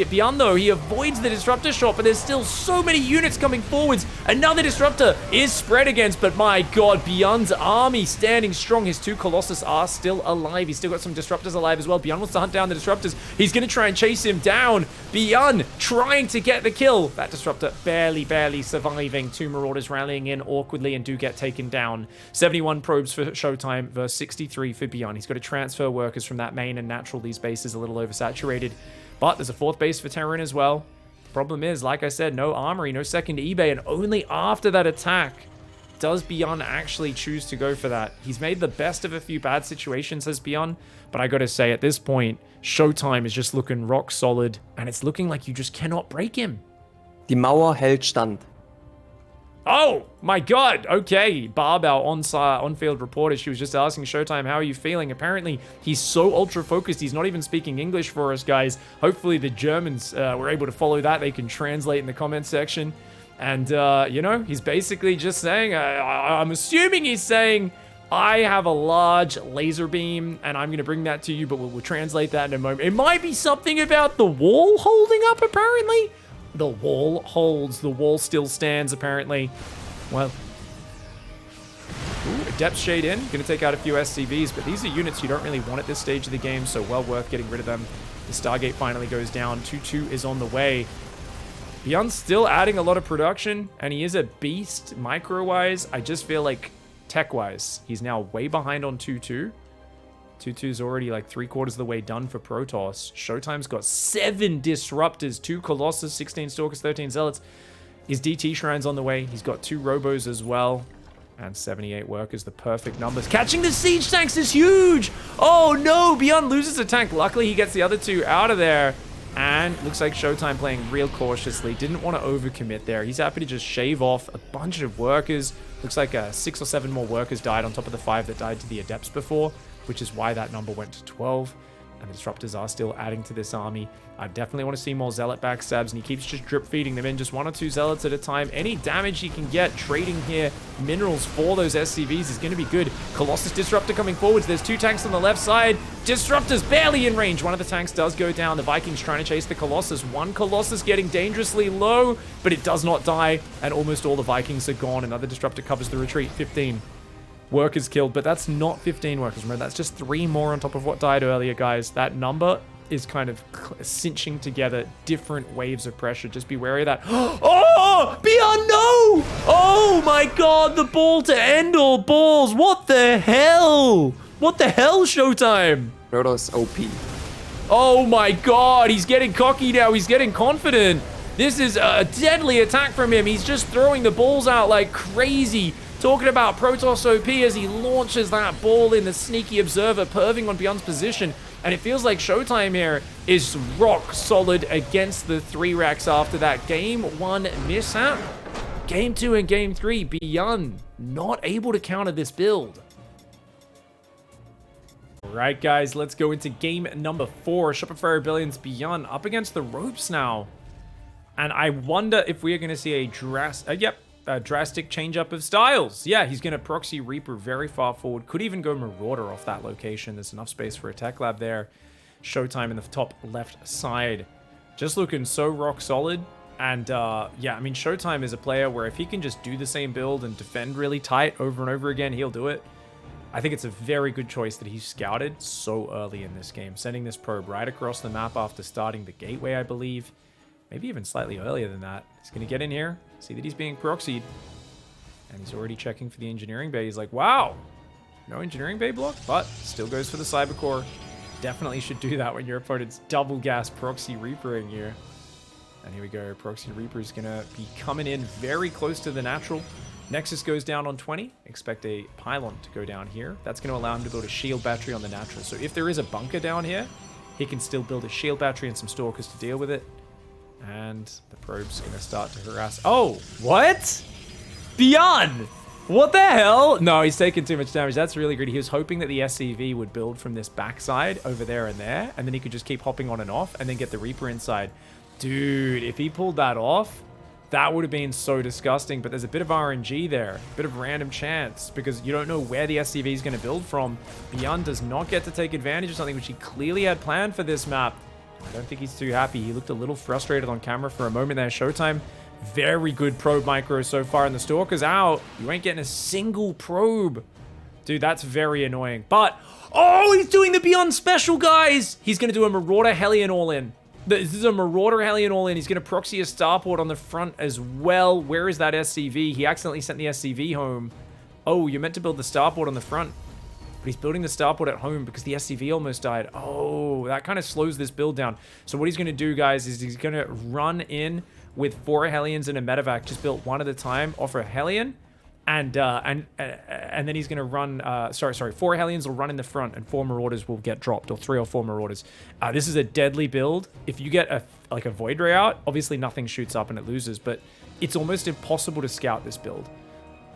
ByuN, though. He avoids the disruptor shot, but there's still so many units coming forwards. Another disruptor is spread against, but my god, ByuN's army standing strong. His 2 Colossus are still alive. He's still got some disruptors alive as well. ByuN wants to hunt down the disruptors. He's going to try and chase him down. ByuN trying to get the kill. That disruptor barely surviving. 2 Marauders rallying in awkwardly and do get taken down. 71 probes for ShowTime versus 63 for ByuN. He's got to transfer workers from that main and natural. These bases a little oversaturated, but there's a 4th base for Terran as well. Problem is, like I said, no armory, no second eBay, and only after that attack does ByuN actually choose to go for that. He's made the best of a few bad situations as ByuN, but I gotta say, at this point, ShowTime is just looking rock solid, and it's looking like you just cannot break him. Die Mauer hält stand. Oh, my God. Okay. Barb, our on-field reporter, she was just asking ShowTime, how are you feeling? Apparently, he's so ultra-focused, he's not even speaking English for us, guys. Hopefully, the Germans were able to follow that. They can translate in the comment section. And, you know, he's basically just saying, I'm assuming he's saying, I have a large laser beam, and I'm going to bring that to you, but we'll translate that in a moment. It might be something about the wall holding up, apparently. The wall holds. The wall still stands, apparently. Well. Ooh, a depth shade in. Going to take out a few SCVs, but these are units you don't really want at this stage of the game, so well worth getting rid of them. The Stargate finally goes down. 2-2 is on the way. ByuN's still adding a lot of production, and he is a beast micro-wise. I just feel like tech-wise, he's now way behind on 2-2. 2-2's already like 3/4 of the way done for Protoss. ShowTime's got 7 disruptors, 2 Colossus, 16 Stalkers, 13 Zealots. His DT Shrine's on the way. He's got 2 Robos as well. And 78 workers, the perfect numbers. Catching the siege tanks is huge! Oh no, ByuN loses a tank. Luckily, he gets the other 2 out of there. And looks like ShowTime playing real cautiously. Didn't want to overcommit there. He's happy to just shave off a bunch of workers. Looks like 6 or 7 more workers died on top of the 5 that died to the Adepts before, which is why that number went to 12. And the Disruptors are still adding to this army. I definitely want to see more Zealot backstabs, and he keeps just drip feeding them in, just 1 or 2 Zealots at a time. Any damage he can get trading here, minerals for those SCVs is going to be good. Colossus Disruptor coming forwards. There's 2 tanks on the left side. Disruptor's barely in range. 1 of the tanks does go down. The Vikings trying to chase the Colossus. 1 Colossus getting dangerously low, but it does not die, and almost all the Vikings are gone. Another Disruptor covers the retreat. 15 workers killed, but that's not 15 workers. Remember, that's just 3 more on top of what died earlier, guys. That number is kind of cinching together different waves of pressure. Just be wary of that. Oh, ByuN, no! Oh my god, the ball to end all balls. What the hell? What the hell, ShowTime? Protoss OP. Oh my god, he's getting cocky now. He's getting confident. This is a deadly attack from him. He's just throwing the balls out like crazy. Talking about Protoss OP as he launches that ball in, the sneaky observer perving on ByuN's position. And it feels like ShowTime here is rock solid against the 3 racks after that Game 1 mishap. Game 2 and Game 3, ByuN not able to counter this build. Alright guys, let's go into game number 4. Shopify Rebellion's ByuN up against the ropes now. And I wonder if we are going to see a drastic change up of styles. Yeah, he's going to proxy Reaper very far forward. Could even go Marauder off that location. There's enough space for a tech lab there. ShowTime in the top left side. Just looking so rock solid. And yeah, I mean, ShowTime is a player where if he can just do the same build and defend really tight over and over again, he'll do it. I think it's a very good choice that he's scouted so early in this game. Sending this probe right across the map after starting the gateway, I believe. Maybe even slightly earlier than that. He's going to get in here, see that he's being proxied. And he's already checking for the engineering bay. He's like, wow, No engineering bay block, but still goes for the cyber core. Definitely should do that when your opponent's double gas proxy reapering you. And here we go. Proxy Reaper is going to be coming in very close to the natural. Nexus goes down on 20. Expect a pylon to go down here. That's going to allow him to build a shield battery on the natural. So if there is a bunker down here, he can still build a shield battery and some stalkers to deal with it. And the probe's going to start to harass. Oh, what? ByuN! What the hell? No, he's taking too much damage. That's really good. He was hoping that the SCV would build from this backside over there, and then he could just keep hopping on and off and then get the Reaper inside. Dude, if he pulled that off, that would have been so disgusting. But there's a bit of RNG there, a bit of random chance, because you don't know where the SCV is going to build from. ByuN does not get to take advantage of something which he clearly had planned for this map. I don't think he's too happy. He looked a little frustrated on camera for a moment there. ShowTime, very good probe micro so far, and the Stalker's out. You ain't getting a single probe. Dude, that's very annoying. But, oh, he's doing the ByuN special, guys! He's going to do a Marauder Hellion all-in. This is a Marauder Hellion all-in. He's going to proxy a starport on the front as well. Where is that SCV? He accidentally sent the SCV home. Oh, you're meant to build the starport on the front. But he's building the starport at home because the SCV almost died. Oh, that kind of slows this build down. So what he's going to do, guys, is he's going to run in with 4 Hellions and a medevac, just built one at a time, offer a Hellion. And then he's going to run, 4 Hellions will run in the front and 4 Marauders will get dropped, or 3 or 4 Marauders. This is a deadly build. If you get a Void Ray out, obviously nothing shoots up and it loses, but it's almost impossible to scout this build.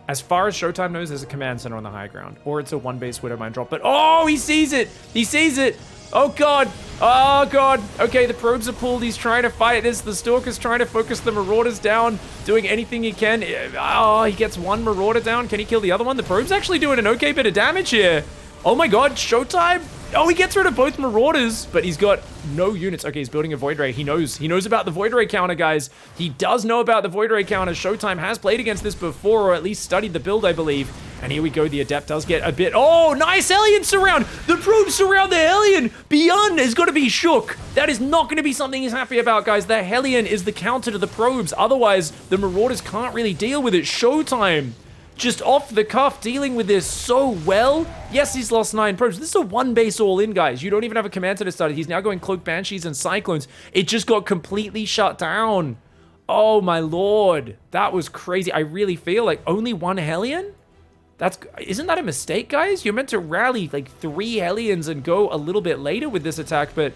As far as ShowTime knows, there's a command center on the high ground, or it's a 1-base Widow Mine drop, but oh, he sees it! He sees it! Oh god! Oh god! Okay, the probes are pulled. He's trying to fight this. The Stalker's trying to focus the Marauders down, doing anything he can. Oh, he gets one Marauder down. Can he kill the other one? The probe's actually doing an okay bit of damage here. Oh my god, ShowTime! Oh, he gets rid of both Marauders, but he's got no units. Okay, he's building a Void Ray. He knows about the Void Ray counter, guys. He does know about the Void Ray counter. ShowTime has played against this before, or at least studied the build, I believe. And here we go. The Adept does get a bit. Oh, nice Hellion surround. The probes surround the Hellion. ByuN is going to be shook. That is not going to be something he's happy about, guys. The Hellion is the counter to the probes. Otherwise, the Marauders can't really deal with it. ShowTime, just off the cuff, dealing with this so well. Yes, he's lost 9 probes. This is a 1-base all-in, guys. You don't even have a command center started. He's now going Cloak Banshees and Cyclones. It just got completely shut down. Oh, my lord. That was crazy. I really feel like only 1 Hellion? Isn't that a mistake, guys? You're meant to rally like 3 Hellions and go a little bit later with this attack, but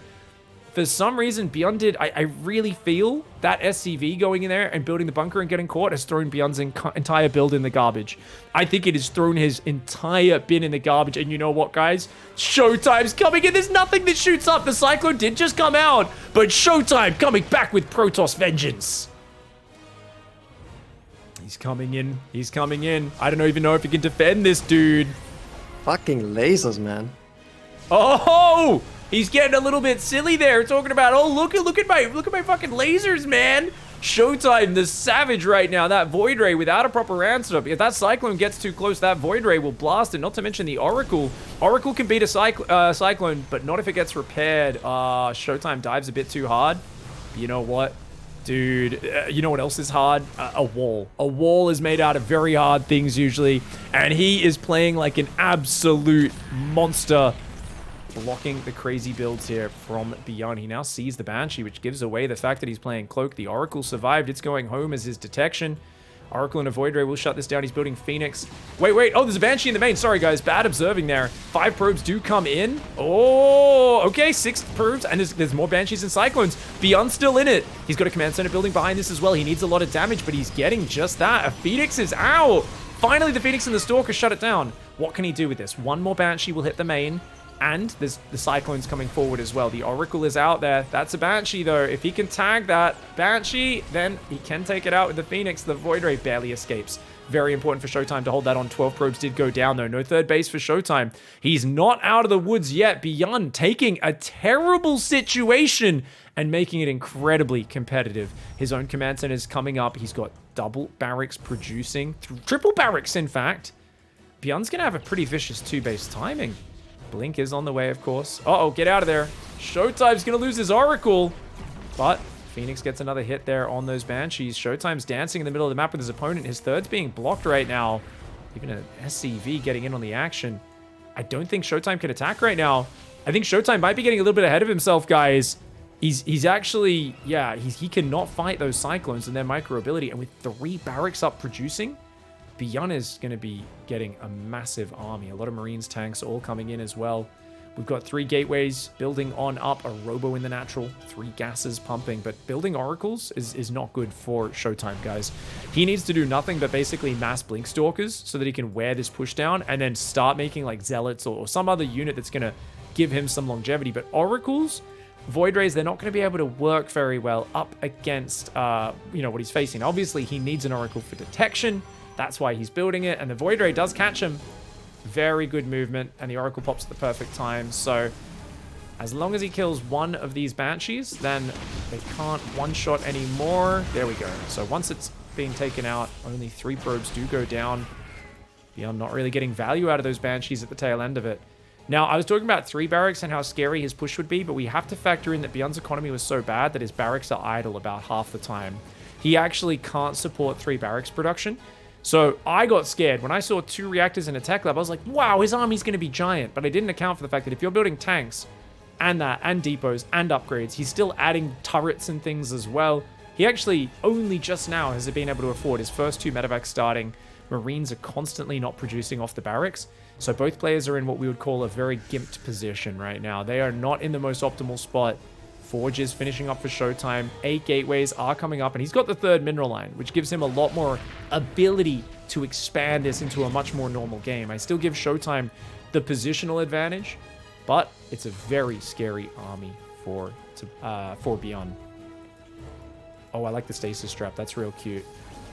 for some reason, ByuN did. I really feel that SCV going in there and building the bunker and getting caught has thrown ByuN's entire build in the garbage. I think it has thrown his entire bin in the garbage. And you know what, guys? ShowTime's coming in. There's nothing that shoots up. The Cyclone did just come out, but ShowTime coming back with Protoss vengeance. He's coming in. He's coming in. I don't even know if he can defend this dude. Fucking lasers, man. Oh! He's getting a little bit silly there, talking about, oh, look at my fucking lasers, man. ShowTime, the savage right now. That Void Ray without a proper answer. If that Cyclone gets too close, that Void Ray will blast it. Not to mention the Oracle. Oracle can beat a Cyclone, but not if it gets repaired. ShowTime dives a bit too hard. You know what? Dude, you know what else is hard? A wall. A wall is made out of very hard things usually, and he is playing like an absolute monster, blocking the crazy builds here from ByuN. He now sees the Banshee, which gives away the fact that he's playing Cloak. The Oracle survived. It's going home as his detection. Oracle and a Void Ray will shut this down. He's building Phoenix. Wait. Oh, there's a Banshee in the main. Sorry, guys. Bad observing there. 5 probes do come in. Oh, okay. 6 probes. And there's more Banshees and Cyclones. ByuN's still in it. He's got a command center building behind this as well. He needs a lot of damage, but he's getting just that. A Phoenix is out. Finally, the Phoenix and the Stalker shut it down. What can he do with this? 1 more Banshee will hit the main. And there's the Cyclones coming forward as well. The Oracle is out there. That's a Banshee, though. If he can tag that Banshee, then he can take it out with the Phoenix. The Void Ray barely escapes. Very important for ShowTime to hold that on. 12 probes did go down, though. No 3rd base for ShowTime. He's not out of the woods yet. ByuN taking a terrible situation and making it incredibly competitive. His own command center is coming up. He's got double barracks producing. Triple barracks, in fact. ByuN's going to have a pretty vicious 2-base timing. Blink is on the way, of course. Uh-oh, get out of there. ShowTime's going to lose his Oracle. But Phoenix gets another hit there on those Banshees. ShowTime's dancing in the middle of the map with his opponent. His 3rd's being blocked right now. Even an SCV getting in on the action. I don't think ShowTime can attack right now. I think ShowTime might be getting a little bit ahead of himself, guys. He's actually, yeah, he cannot fight those Cyclones and their micro ability. And with 3 barracks up producing, ByuN is going to be getting a massive army. A lot of Marines, tanks all coming in as well. We've got 3 gateways building on up, a robo in the natural, 3 gases pumping, but building oracles is not good for ShowTime, guys. He needs to do nothing but basically mass blink stalkers so that he can wear this push down and then start making like zealots or some other unit that's going to give him some longevity. But oracles, Void Rays, they're not going to be able to work very well up against, you know, what he's facing. Obviously, he needs an oracle for detection. That's why he's building it, and the Void Ray does catch him. Very good movement, and the Oracle pops at the perfect time. So as long as he kills one of these Banshees, then they can't one-shot anymore. There we go. So once it's being taken out, only 3 probes do go down. ByuN not really getting value out of those Banshees at the tail end of it. Now, I was talking about 3 barracks and how scary his push would be, but we have to factor in that ByuN's economy was so bad that his barracks are idle about half the time. He actually can't support 3 barracks production. So I got scared. When I saw 2 reactors in a tech lab, I was like, wow, his army's going to be giant. But I didn't account for the fact that if you're building tanks and that, and depots and upgrades, he's still adding turrets and things as well. He actually only just now has been able to afford his first 2 medevacs starting. Marines are constantly not producing off the barracks. So both players are in what we would call a very gimped position right now. They are not in the most optimal spot. Forge is finishing up for ShowTime. 8 gateways are coming up, and he's got the 3rd mineral line, which gives him a lot more ability to expand this into a much more normal game. I still give ShowTime the positional advantage, but it's a very scary army for ByuN. Oh, I like the stasis trap. That's real cute.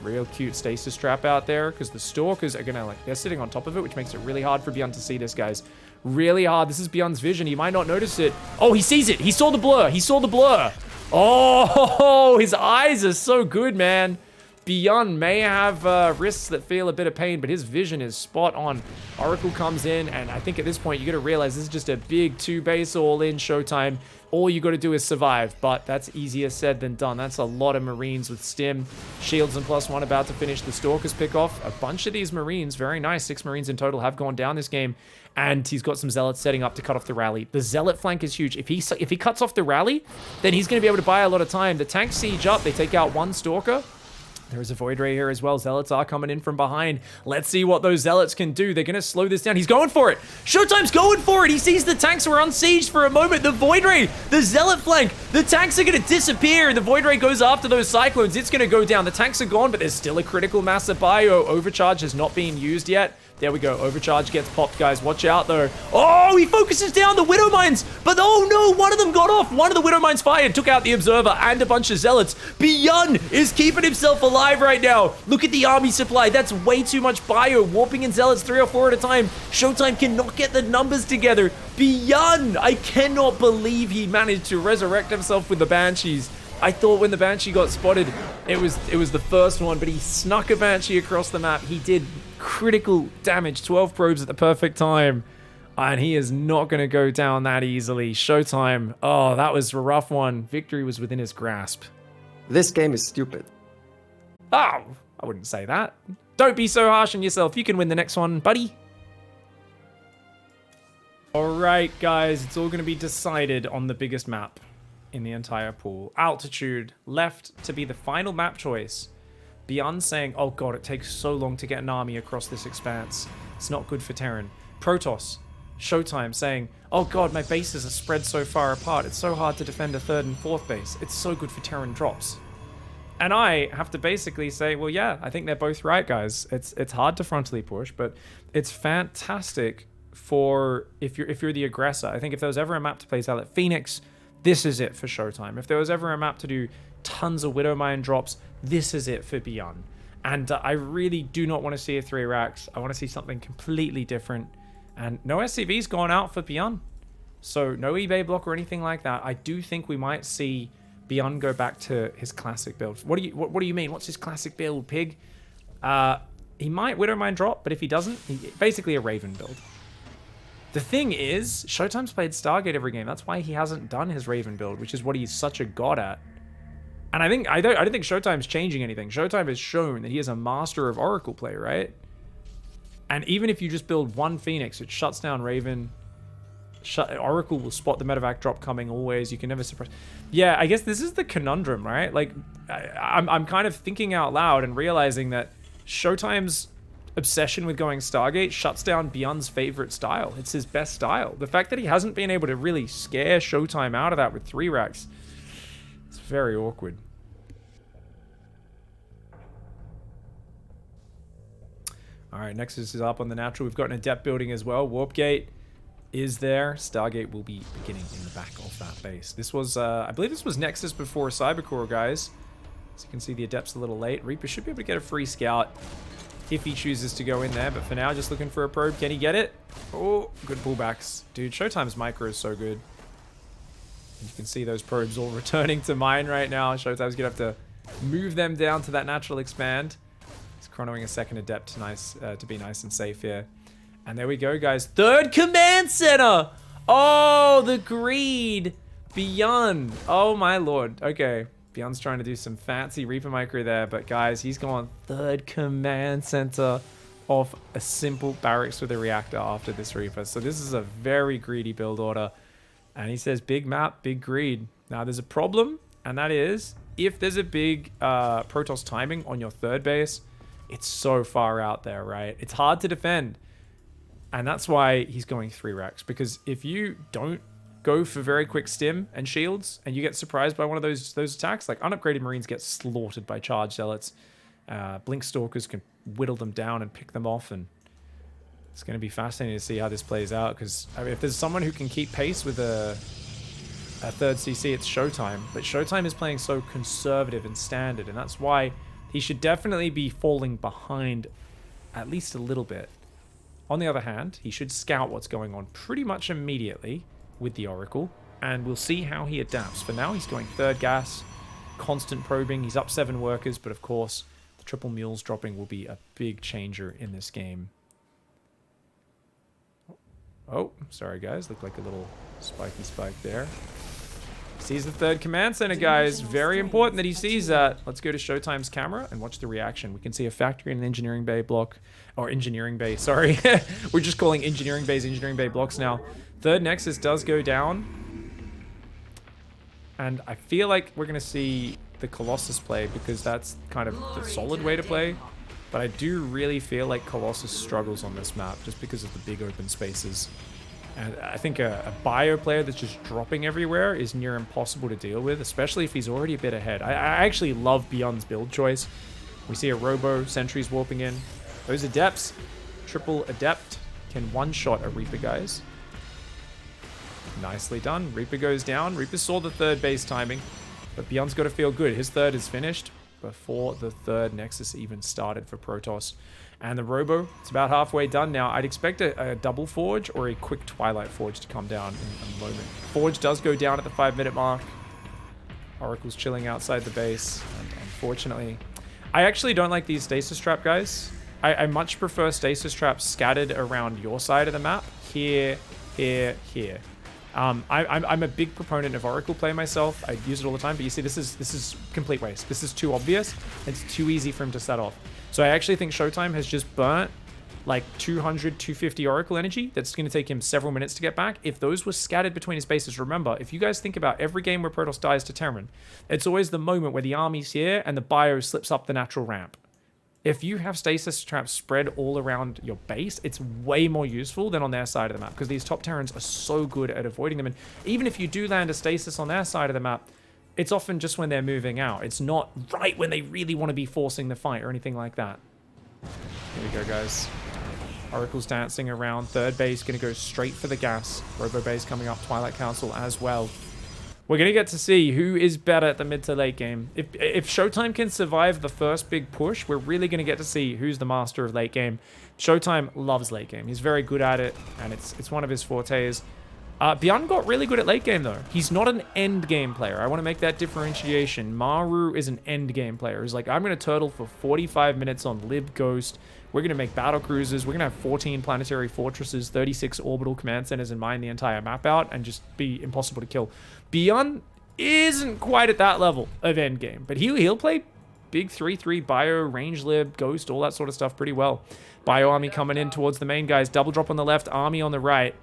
Real cute stasis trap out there, because the Stalkers are gonna, like, they're sitting on top of it, which makes it really hard for ByuN to see this, guys. Really hard. This is ByuN's vision. He might not notice it. Oh, he sees it. He saw the blur. He saw the blur. Oh, his eyes are so good, man. ByuN may have wrists that feel a bit of pain, but his vision is spot on. Oracle comes in, and I think at this point, you got to realize this is just a big 2-base all-in ShowTime. All you got to do is survive, but that's easier said than done. That's a lot of Marines with stim. Shields and +1 about to finish. The Stalkers pick off. A bunch of these Marines, very nice. 6 Marines in total have gone down this game, and he's got some Zealots setting up to cut off the rally. The Zealot flank is huge. If he cuts off the rally, then he's going to be able to buy a lot of time. The tanks siege up. They take out 1 Stalker. There is a Void Ray here as well. Zealots are coming in from behind. Let's see what those Zealots can do. They're going to slow this down. He's going for it. ShowTime's going for it. He sees the tanks were unsieged for a moment. The Void Ray, the Zealot flank, the tanks are going to disappear. The Void Ray goes after those Cyclones. It's going to go down. The tanks are gone, but there's still a critical mass of bio. Overcharge has not been used yet. There we go. Overcharge gets popped, guys. Watch out, though. Oh, he focuses down the Widow Mines. But oh, no, one of them got off. One of the Widow Mines fired, took out the Observer and a bunch of Zealots. ByuN is keeping himself alive right now. Look at the army supply. That's way too much bio. Warping in Zealots 3 or 4 at a time. ShowTime cannot get the numbers together. ByuN, I cannot believe he managed to resurrect himself with the Banshees. I thought when the Banshee got spotted, it was the first one, but he snuck a Banshee across the map. He did critical damage, 12 probes at the perfect time, and he is not going to go down that easily. ShowTime, oh, that was a rough one. Victory was within his grasp. This game is stupid. Oh, I wouldn't say that. Don't be so harsh on yourself. You can win the next one, buddy. All right, guys, it's all going to be decided on the biggest map in the entire pool. Altitude left to be the final map choice. ByuN saying, oh god, it takes so long to get an army across this expanse. It's not good for Terran. Protoss, ShowTime saying, oh god, my bases are spread so far apart. It's so hard to defend a 3rd and 4th base. It's so good for Terran drops. And I have to basically say, well, yeah, I think they're both right, guys. It's hard to frontally push, but it's fantastic for if you're the aggressor. I think if there was ever a map to play Zealot Phoenix, this is it for ShowTime. If there was ever a map to do tons of Widow Mine drops, this is it for ByuN. And I really do not want to see a 3 racks. I want to see something completely different. And no SCV's gone out for ByuN. So no eBay block or anything like that. I do think we might see ByuN go back to his classic build. What do you mean? What's his classic build, Pig? He might Widow Mine drop, but if he doesn't, basically a Raven build. The thing is, ShowTime's played Stargate every game. That's why he hasn't done his Raven build, which is what he's such a god at. And I don't think ShowTime's changing anything. ShowTime has shown that he is a master of Oracle play, right? And even if you just build one Phoenix, it shuts down Raven. Oracle will spot the medevac drop coming always. You can never suppress. Yeah, I guess this is the conundrum, right? Like, I'm kind of thinking out loud and realizing that ShowTime's obsession with going Stargate shuts down ByuN's favorite style. It's his best style. The fact that he hasn't been able to really scare ShowTime out of that with 3 racks, it's very awkward. All right, Nexus is up on the natural. We've got an adept building as well. Warp gate is there. Stargate will be beginning in the back of that base. This was, I believe this was Nexus before Cybercore, guys. As you can see, the adept's a little late. Reaper should be able to get a free scout if he chooses to go in there. But for now, just looking for a probe. Can he get it? Oh, good pullbacks. Dude, ShowTime's micro is so good. You can see those probes all returning to mine right now. ShowTime's going to have to move them down to that natural expand. Chronoing a second adept to be nice and safe here. And there we go, guys. 3rd command center. Oh, the greed. ByuN. Oh, my lord. Okay. ByuN's trying to do some fancy Reaper micro there. But, guys, he's gone 3rd command center off a simple barracks with a reactor after this Reaper. So this is a very greedy build order. And he says, big map, big greed. Now, there's a problem. And that is, if there's a big Protoss timing on your 3rd base, it's so far out there, right? It's hard to defend. And that's why he's going 3 racks. Because if you don't go for very quick stim and shields, and you get surprised by one of those attacks, like unupgraded Marines get slaughtered by charge zealots. Blink Stalkers can whittle them down and pick them off. And it's going to be fascinating to see how this plays out. Because I mean, if there's someone who can keep pace with a 3rd CC, it's ShowTime. But ShowTime is playing so conservative and standard. And that's why he should definitely be falling behind at least a little bit. On the other hand, he should scout what's going on pretty much immediately with the Oracle, and we'll see how he adapts. For now, he's going 3rd gas, constant probing. He's up 7 workers, but of course, the triple mules dropping will be a big changer in this game. Oh, sorry guys, looked like a little spiky spike there. Sees the 3rd command center, guys. Very important that he sees that. Let's go to ShowTime's camera and watch the reaction. We can see a factory and an engineering bay block. Or engineering bay, sorry. We're just calling engineering bays engineering bay blocks now. 3rd Nexus does go down. And I feel like we're going to see the Colossus play because that's kind of the solid way to play. But I do really feel like Colossus struggles on this map just because of the big open spaces. And I think a bio player that's just dropping everywhere is near impossible to deal with, especially if he's already a bit ahead. I actually love ByuN's build choice. We see a Robo, sentries warping in. Those adepts, triple adept, can one-shot a Reaper, guys. Nicely done. Reaper goes down. Reaper saw the 3rd base timing, but ByuN's got to feel good. His 3rd is finished before the 3rd Nexus even started for Protoss. And the Robo, it's about halfway done now. I'd expect a double Forge or a quick Twilight Forge to come down in a moment. Forge does go down at the 5-minute mark. Oracle's chilling outside the base. And unfortunately, I actually don't like these stasis trap, guys. I much prefer stasis traps scattered around your side of the map. Here, here, here. I'm a big proponent of Oracle play myself. I use it all the time, but you see, this is complete waste. This is too obvious. It's too easy for him to set off. So I actually think ShowTime has just burnt like 200, 250 Oracle energy. That's going to take him several minutes to get back. If those were scattered between his bases, remember, if you guys think about every game where Protoss dies to Terran, it's always the moment where the army's here and the bio slips up the natural ramp. If you have stasis traps spread all around your base, it's way more useful than on their side of the map because these top Terrans are so good at avoiding them. And even if you do land a stasis on their side of the map, it's often just when they're moving out. It's not right when they really want to be forcing the fight or anything like that. Here we go, guys. Oracle's dancing around. 3rd base going to go straight for the gas. Robo base coming up. Twilight Council as well. We're going to get to see who is better at the mid to late game. If ShowTime can survive the first big push, we're really going to get to see who's the master of late game. ShowTime loves late game. He's very good at it, and it's one of his fortes. ByuN got really good at late game, though. He's not an end game player. I want to make that differentiation. Maru is an end game player. He's like, I'm going to turtle for 45 minutes on Lib Ghost. We're going to make battle cruisers. We're going to have 14 planetary fortresses, 36 orbital command centers, and mine the entire map out and just be impossible to kill. ByuN isn't quite at that level of end game, but he'll play big 3-3 bio, range lib, ghost, all that sort of stuff pretty well. Bio army coming in towards the main guys. Double drop on the left, army on the right.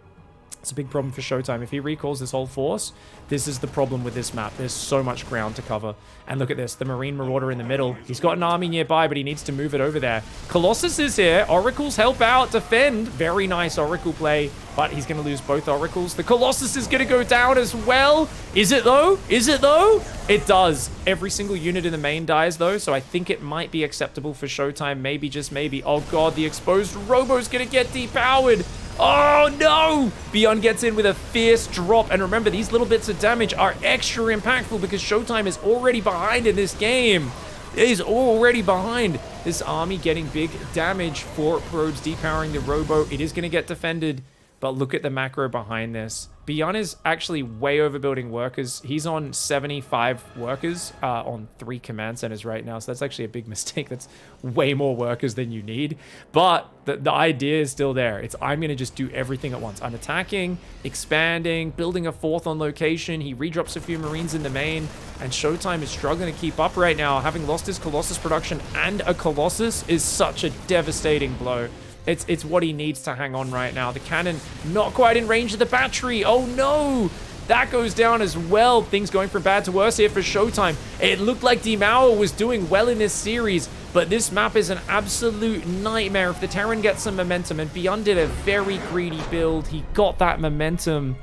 It's a big problem for ShowTime. If he recalls this whole force, this is the problem with this map. There's so much ground to cover. And look at this, the Marine Marauder in the middle. He's got an army nearby, but he needs to move it over there. Colossus is here. Oracles help out, defend. Very nice Oracle play, but he's going to lose both Oracles. The Colossus is going to go down as well. Is it though? Is it though? It does. Every single unit in the main dies though, so I think it might be acceptable for ShowTime. Maybe, just maybe. Oh god, the exposed Robo's going to get depowered. Oh no! ByuN gets in with a fierce drop. And remember, these little bits of damage are extra impactful because ShowTime is already behind in this game. It is already behind. This army getting big damage for probes depowering the Robo. It is going to get defended. But look at the macro behind this. ByuN is actually way overbuilding workers. He's on 75 workers on 3 command centers right now. So that's actually a big mistake. That's way more workers than you need. But the idea is still there. It's I'm going to just do everything at once. I'm attacking, expanding, building a 4th on location. He redrops a few Marines in the main. And ShowTime is struggling to keep up right now. Having lost his Colossus production and a Colossus is such a devastating blow. It's what he needs to hang on right now. The cannon not quite in range of the battery. Oh no! That goes down as well. Things going from bad to worse here for ShowTime. It looked like Demauer was doing well in this series, but this map is an absolute nightmare if the Terran gets some momentum. And ByuN did a very greedy build. He got that momentum,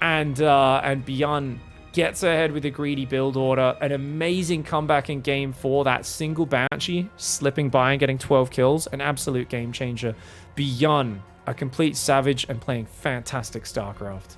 and ByuN gets ahead with a greedy build order. An amazing comeback in game 4. That single Banshee slipping by and getting 12 kills. An absolute game changer. ByuN, a complete savage and playing fantastic StarCraft.